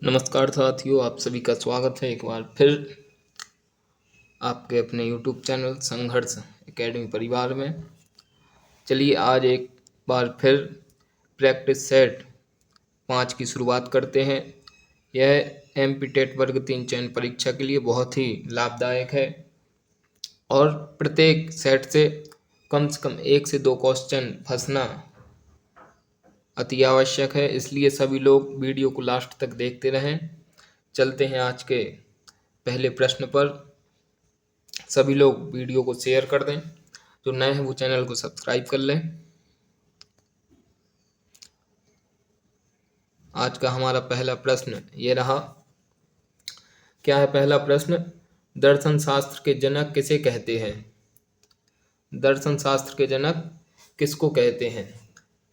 नमस्कार साथियों, आप सभी का स्वागत है एक बार फिर आपके अपने YouTube चैनल संघर्ष एकेडमी परिवार में। चलिए आज एक बार फिर प्रैक्टिस सेट 5 की शुरुआत करते हैं। यह MP टेट वर्ग 3 चयन परीक्षा के लिए बहुत ही लाभदायक है और प्रत्येक सेट से कम 1 से 2 क्वेश्चन फंसना अति आवश्यक है, इसलिए सभी लोग वीडियो को लास्ट तक देखते रहें। चलते हैं आज के पहले प्रश्न पर। सभी लोग वीडियो को शेयर कर दें, जो नए हैं वो चैनल को सब्सक्राइब कर लें। आज का हमारा पहला प्रश्न ये रहा। क्या है पहला प्रश्न? दर्शन शास्त्र के जनक किसे कहते हैं? दर्शन शास्त्र के जनक किसको कहते हैं?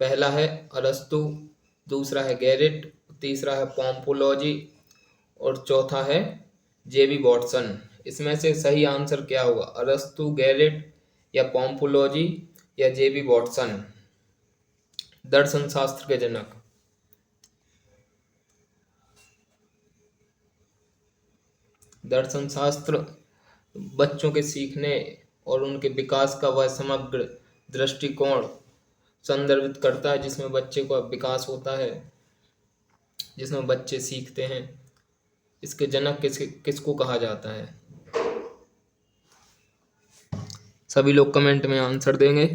पहला है अरस्तु, दूसरा है गैरिट, तीसरा है पॉम्पोलॉजी और चौथा है जेबी वॉटसन। इसमें से सही आंसर क्या होगा? अरस्तु, गैरिट या पॉम्पोलॉजी या जेबी वॉटसन, दर्शन शास्त्र के जनक। दर्शन शास्त्र बच्चों के सीखने और उनके विकास का वह समग्र दृष्टिकोण संदर्भित करता है जिसमें बच्चे का विकास होता है, जिसमें बच्चे सीखते हैं। इसके जनक किसको कहा जाता है? सभी लोग कमेंट में आंसर देंगे।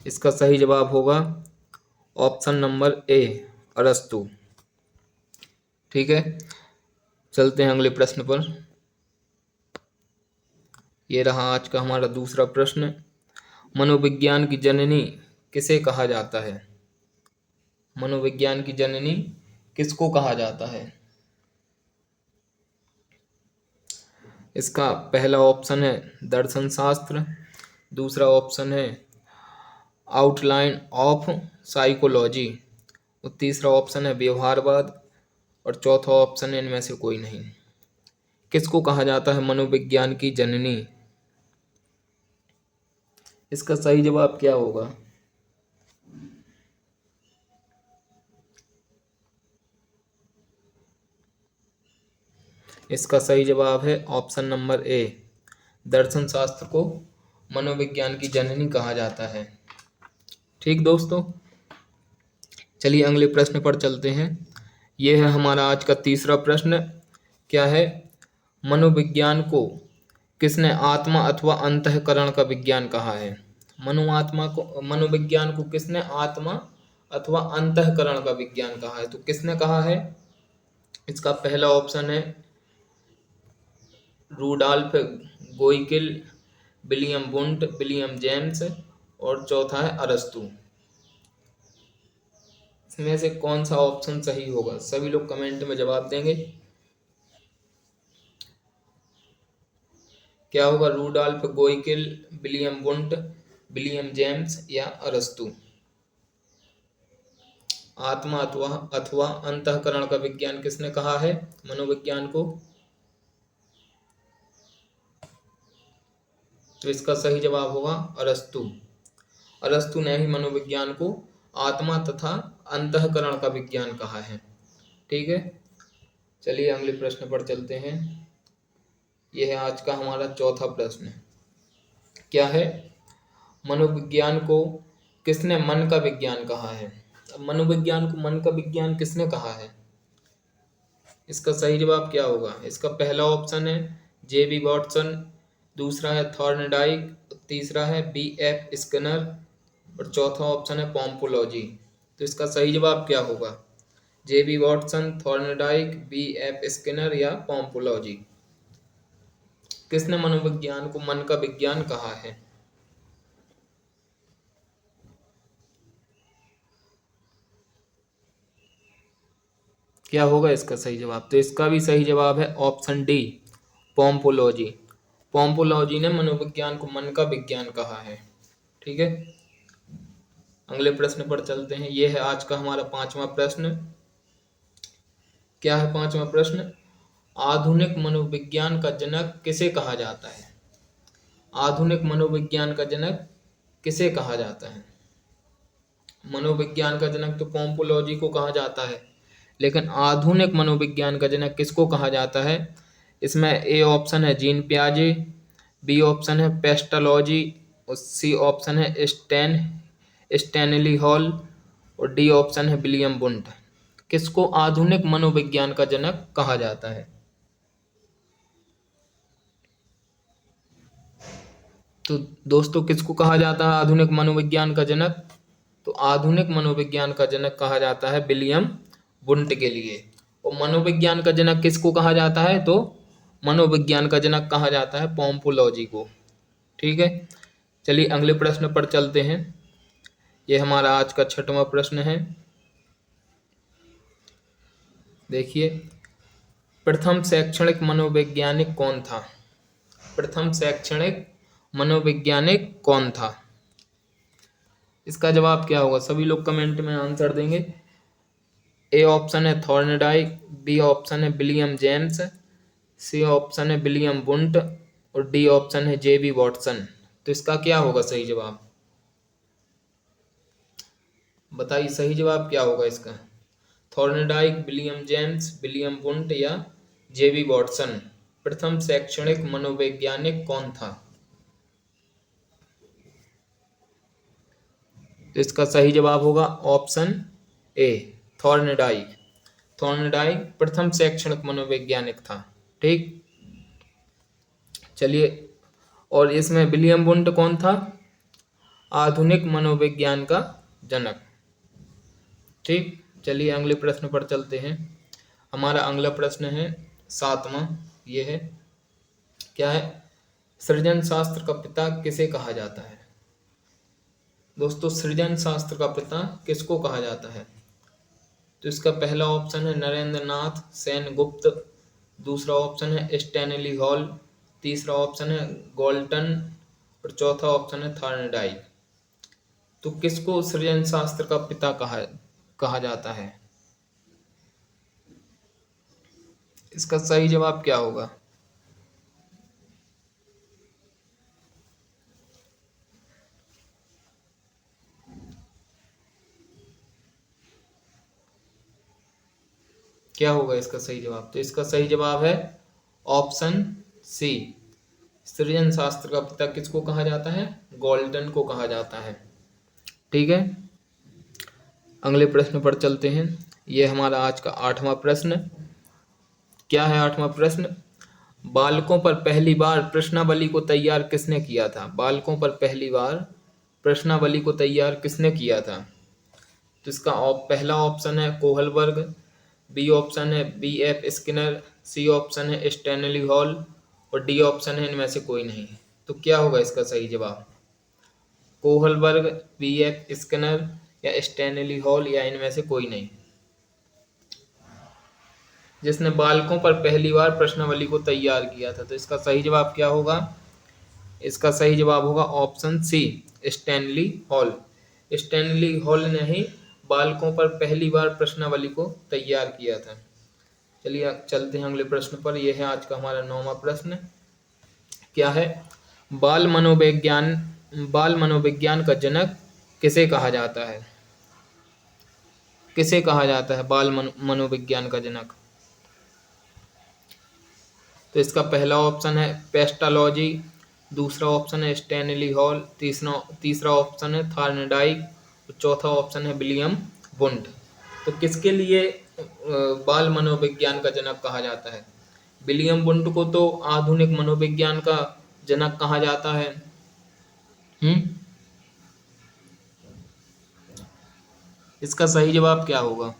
इसका सही जवाब होगा ऑप्शन नंबर ए, अरस्तु। ठीक है, चलते हैं अगले प्रश्न पर। यह रहा आज का हमारा दूसरा प्रश्न। मनोविज्ञान की जननी किसे कहा जाता है? मनोविज्ञान की जननी किसको कहा जाता है? इसका पहला ऑप्शन है दर्शन शास्त्र, दूसरा ऑप्शन है आउटलाइन ऑफ साइकोलॉजी और तीसरा ऑप्शन है व्यवहारवाद और चौथा ऑप्शन है इनमें से कोई नहीं। किसको कहा जाता है मनोविज्ञान की जननी? इसका सही जवाब क्या होगा? इसका सही जवाब है ऑप्शन नंबर ए, दर्शन शास्त्र को मनोविज्ञान की जननी कहा जाता है। ठीक दोस्तों, चलिए अगले प्रश्न पर चलते हैं। यह है हमारा आज का तीसरा प्रश्न। क्या है? मनोविज्ञान को किसने आत्मा अथवा अंतःकरण का विज्ञान कहा है? मनोविज्ञान को किसने आत्मा अथवा अंतःकरण का विज्ञान कहा है? तो किसने कहा है? इसका पहला ऑप्शन है Rudolf Goeckel, William Wundt, William James और चौथा है अरस्तु। इसमें से कौन सा ऑप्शन सही होगा? सभी लोग कमेंट में जवाब देंगे। क्या होगा? Rudolf Goeckel, William Wundt, William James या अरस्तु। आत्मा अथवा अंतःकरण का विज्ञान किसने कहा है मनोविज्ञान को? तो इसका सही जवाब होगा अरस्तु। अरस्तु ने ही मनोविज्ञान को आत्मा तथा अंतःकरण का विज्ञान कहा है। ठीक है, चलिए अगले प्रश्न पर चलते हैं। यह है आज का हमारा चौथा प्रश्न। क्या है? मनोविज्ञान को किसने मन का विज्ञान कहा है? अब मनोविज्ञान को मन का विज्ञान किसने कहा है? इसका सही जवाब क्या होगा? इसका पहला ऑप्शन है जेबी वॉटसन, दूसरा है थॉर्नडाइक, तीसरा है BF स्किनर और चौथा ऑप्शन है पॉम्पोलॉजी। तो इसका सही जवाब क्या होगा? जेबी वॉटसन, थॉर्नडाइक, BF स्किनर या पॉम्पोलॉजी। किसने मनोविज्ञान को मन का विज्ञान कहा है? क्या होगा इसका सही जवाब? तो इसका भी सही जवाब है ऑप्शन डी, पॉम्पोलॉजी। पॉम्पोलॉजी ने मनोविज्ञान को मन का विज्ञान कहा है। ठीक है, अगले प्रश्न पर चलते हैं। यह है आज का हमारा पांचवा प्रश्न। क्या है पांचवा प्रश्न? आधुनिक मनोविज्ञान का जनक किसे कहा जाता है? आधुनिक मनोविज्ञान का जनक किसे कहा जाता है? मनोविज्ञान का जनक तो पोम्पोलॉजी को कहा जाता है, लेकिन आधुनिक मनोविज्ञान का जनक किसको कहा जाता है? इसमें ए ऑप्शन है जीन पियाजे, बी ऑप्शन है पेस्टोलॉजी, और सी ऑप्शन है स्टैनली हॉल, और डी ऑप्शन है विलियम वुंट। किसको आधुनिक मनोविज्ञान का जनक कहा जाता है? तो दोस्तों किसको कहा जाता है आधुनिक मनोविज्ञान का जनक? तो आधुनिक मनोविज्ञान का जनक कहा जाता है विलियम वुंट के लिए। और मनोविज्ञान का जनक किसको कहा जाता है? तो मनोविज्ञान का जनक कहा जाता है पोम्पोलॉजी को। ठीक है, चलिए अगले प्रश्न पर चलते हैं। ये हमारा आज का 6वां प्रश्न है। देखिए, प्रथम शैक्षणिक मनोवैज्ञानिक कौन था? प्रथम शैक्षणिक मनोवैज्ञानिक कौन था? इसका जवाब क्या होगा? सभी लोग कमेंट में आंसर देंगे। ए ऑप्शन है थॉर्नडाइक, बी ऑप्शन है विलियम जेम्स, सी ऑप्शन है विलियम वुंट, और डी ऑप्शन है जेबी वॉटसन। तो इसका क्या होगा सही जवाब? बताइए सही जवाब क्या होगा इसका? Thorndike, William James, William Wundt या जेबी वॉटसन? प्रथम शैक्षणिक मनोवैज्ञानिक कौन था? तो इसका सही जवाब होगा ऑप्शन ए थॉर्नडाइक। थॉर्नडाइक प्रथम शैक्षणिक मनोवैज्ञानिक था। ठीक, चलिए, और इसमें विलियम वुंट कौन था? आधुनिक मनोविज्ञान का जनक। ठीक, चलिए अगले प्रश्न पर चलते हैं। हमारा अगला प्रश्न है 7वां। ये है, क्या है? सृजन शास्त्र का पिता किसे कहा जाता है? दोस्तों सृजन शास्त्र का पिता किसको कहा जाता है? तो इसका पहला ऑप्शन है नरेंद्र नाथ सेनगुप्त, दूसरा ऑप्शन है स्टैनली हॉल, तीसरा ऑप्शन है गोल्टन, और चौथा ऑप्शन है थॉर्नडाइक। तो किसको सृजन शास्त्र का पिता कहा जाता है? इसका सही जवाब क्या होगा? क्या होगा इसका सही जवाब? तो इसका सही जवाब है ऑप्शन सी। सृजन शास्त्र का पिता किसको कहा जाता है? गोल्टन को कहा जाता है। ठीक है, अगले प्रश्न पर चलते हैं। यह हमारा आज का 8वां प्रश्न। क्या है 8वां प्रश्न? बालकों पर पहली बार प्रश्नावली को तैयार किसने किया था? बालकों पर पहली बार प्रश्नावली को तैयार किसने किया था? तो इसका पहला ऑप्शन है कोहलबर्ग, बी ऑप्शन है B.F. स्किनर, सी ऑप्शन है स्टैनली हॉल, और डी ऑप्शन है इनमें से कोई नहीं। तो क्या होगा इसका सही जवाब? Kohlberg, B.F. स्किनर या स्टैनली हॉल या इनमें से कोई नहीं। जिसने बालकों पर पहली बार प्रश्नावली को तैयार किया था। तो इसका सही जवाब क्या होगा? इसका सही जवाब होगा option C Stanley Hall. Stanley Hall ने ही बालकों पर पहली बार प्रश्नावली को तैयार किया था। चलिए चलते हैं अगले प्रश्न पर। यह है आज का हमारा 9वां प्रश्न। क्या है? बाल मनोविज्ञान का जनक किसे कहा जाता है? किसे कहा जाता है बाल मनोविज्ञान का जनक? तो इसका पहला ऑप्शन है पेस्टोलॉजी, दूसरा ऑप्शन है स्टैनली हॉल, तीसरा ऑप्शन है थॉर्नडाइक, चौथा ऑप्शन है विलियम वुंट। तो किसके लिए बाल मनोविज्ञान का जनक कहा जाता है? विलियम वुंट को तो आधुनिक मनोविज्ञान का जनक कहा जाता है। इसका सही जवाब क्या होगा?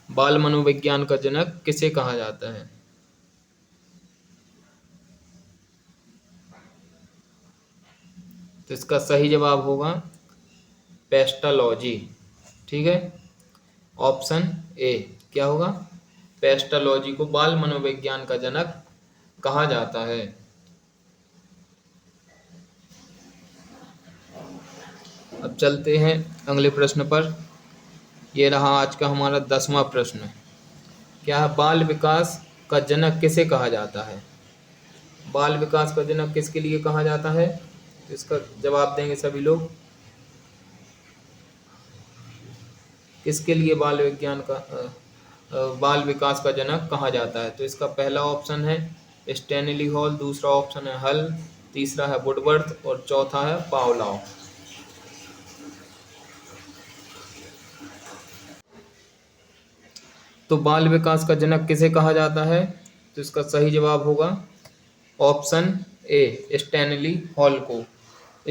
बाल मनोविज्ञान का जनक किसे कहा जाता है? तो इसका सही जवाब होगा पेस्टोलॉजी। ठीक है, ऑप्शन ए क्या होगा? पेस्टोलॉजी को बाल मनोविज्ञान का जनक कहा जाता है। अब चलते हैं अगले प्रश्न पर। यह रहा आज का हमारा 10वां प्रश्न। क्या है? बाल विकास का जनक किसे कहा जाता है? बाल विकास का जनक किसके लिए कहा जाता है? इसका जवाब देंगे सभी लोग। किसके लिए बाल विकास का जनक कहा जाता है? तो इसका पहला ऑप्शन है स्टैनली हॉल, दूसरा ऑप्शन है हल, तीसरा है वुडवर्थ और चौथा है पावलॉव। तो बाल विकास का जनक किसे कहा जाता है? तो इसका सही जवाब होगा ऑप्शन ए स्टैनली हॉल को।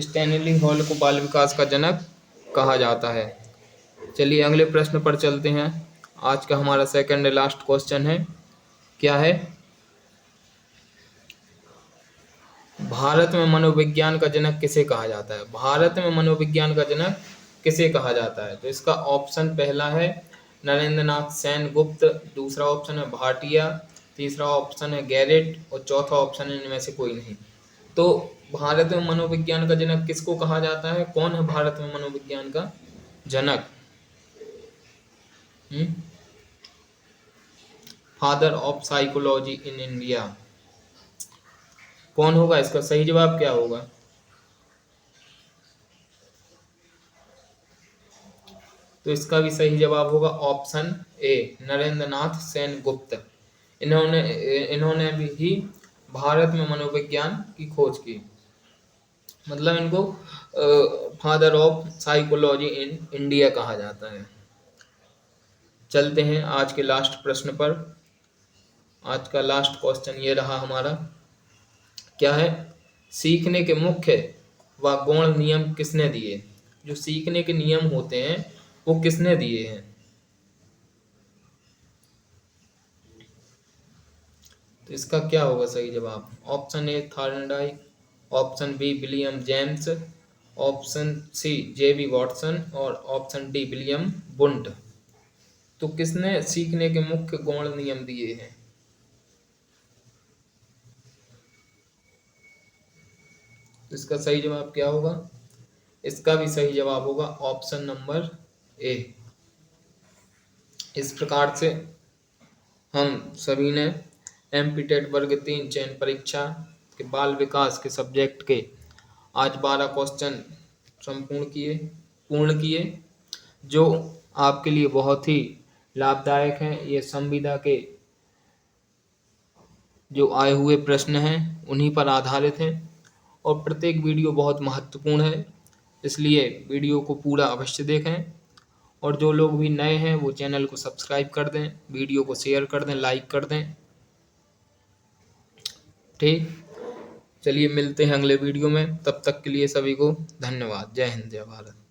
स्टैनली हॉल को बाल विकास का जनक कहा जाता है। चलिए अगले प्रश्न पर चलते हैं। आज का हमारा सेकंड लास्ट क्वेश्चन है, क्या है? भारत में मनोविज्ञान का जनक किसे कहा जाता है? भारत में मनोविज्ञान का जनक किसे कहा जाता है? तो इसका ऑप्शन पहला है नरेंद्र नाथ सेन गुप्त, दूसरा ऑप्शन है भाटिया, तीसरा ऑप्शन है गैरेट और चौथा ऑप्शन है इनमें से कोई नहीं। तो भारत में मनोविज्ञान का जनक किसको कहा जाता है? कौन है भारत में मनोविज्ञान का जनक? Father of psychology in India कौन होगा? इसका सही जवाब क्या होगा? तो इसका भी सही जवाब होगा ऑप्शन ए नरेंद्र नाथ सेन गुप्त। इन्होंने भी भारत में मनोविज्ञान की खोज की, मतलब इनको father of psychology in India कहा जाता है। चलते हैं आज के लास्ट प्रश्न पर। आज का लास्ट क्वेश्चन ये रहा हमारा, क्या है? सीखने के मुख्य व गौण नियम किसने दिए? जो सीखने के नियम होते हैं वो किसने दिए हैं? तो इसका क्या होगा सही जवाब? Option A Thorndike, option B William James, option C JB Watson और ऑप्शन डी विलियम बुंट। तो किसने सीखने के मुख्य गौण नियम दिए हैं? तो इसका सही जवाब क्या होगा? इसका भी सही जवाब होगा ऑप्शन नंबर ए। इस प्रकार से हम सभी ने एमपीटेट वर्ग 3 चयन परीक्षा के बाल विकास के सब्जेक्ट के आज 12 क्वेश्चन पूर्ण किए, जो आपके लिए बहुत ही लाभदायक हैं। ये संविदा के जो आए हुए प्रश्न हैं उन्हीं पर आधारित हैं और प्रत्येक वीडियो बहुत महत्वपूर्ण है, इसलिए वीडियो को पूरा अवश्य देखें। और जो लोग भी नए हैं वो चैनल को सब्सक्राइब कर दें, वीडियो को शेयर कर दें, लाइक कर दें। ठीक, चलिए मिलते हैं अगले वीडियो में, तब तक के लिए सभी को धन्यवाद। जय हिंद, जय भारत।